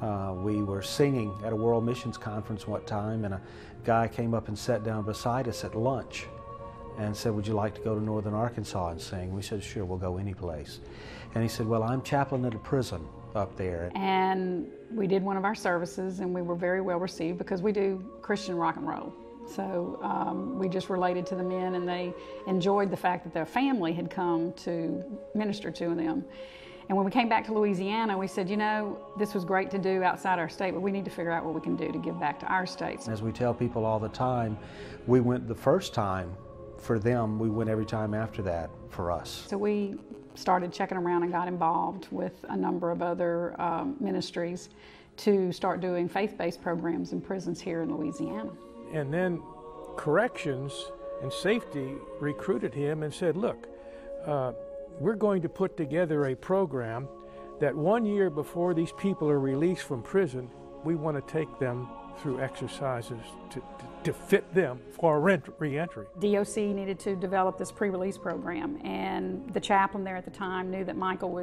We were singing at a World Missions Conference one time, and a guy came up and sat down beside us at lunch and said, "Would you like to go to Northern Arkansas and sing?" We said, "Sure, we'll go any place." And he said, "Well, I'm chaplain at a prison up there." And we did one of our services, and we were very well received because we do Christian rock and roll. So we just related to the men, and they enjoyed the fact that their family had come to minister to them. And when we came back to Louisiana, we said, you know, this was great to do outside our state, but we need to figure out what we can do to give back to our states. As we tell people all the time, we went the first time for them, we went every time after that for us. So we started checking around and got involved with a number of other ministries to start doing faith-based programs in prisons here in Louisiana. And then corrections and safety recruited him and said, look, we're going to put together a program that 1 year before these people are released from prison, we want to take them through exercises to fit them for reentry. DOC needed to develop this pre-release program, and the chaplain there at the time knew that Michael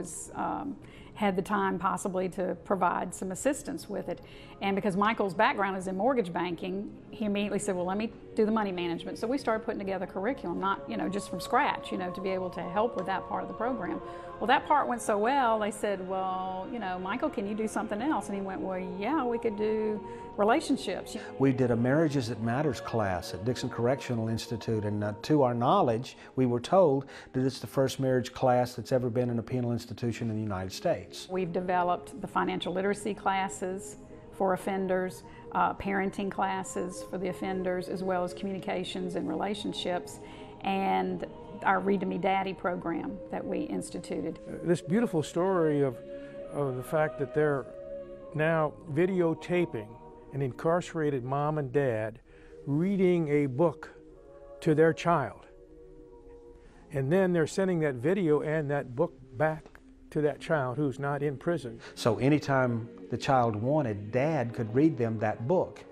had the time possibly to provide some assistance with it. And because Michael's background is in mortgage banking, he immediately said, well, let me do the money management. So we started putting together curriculum, not, just from scratch, to be able to help with that part of the program. Well, that part went so well, they said, well, Michael, can you do something else? And he went, well, yeah, we could do relationships. We did a Marriages That Matters class at Dixon Correctional Institute, and to our knowledge, we were told that it's the first marriage class that's ever been in a penal institution in the United States. We've developed the financial literacy classes for offenders, parenting classes for the offenders, as well as communications and relationships, and our Read to Me Daddy program that we instituted. This beautiful story of the fact that they're now videotaping an incarcerated mom and dad reading a book to their child. And then they're sending that video and that book back to that child who's not in prison. So anytime the child wanted, Dad could read them that book.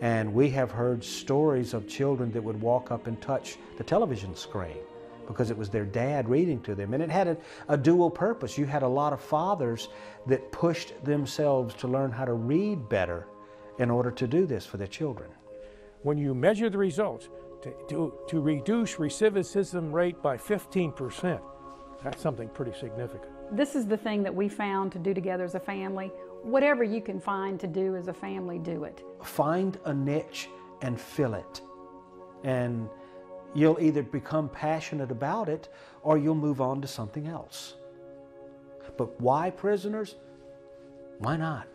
And we have heard stories of children that would walk up and touch the television screen because it was their dad reading to them. And it had a dual purpose. You had a lot of fathers that pushed themselves to learn how to read better in order to do this for their children. When you measure the results, to reduce recidivism rate by 15%, that's something pretty significant. This is the thing that we found to do together as a family. Whatever you can find to do as a family, do it. Find a niche and fill it. And you'll either become passionate about it or you'll move on to something else. But why prisoners? Why not?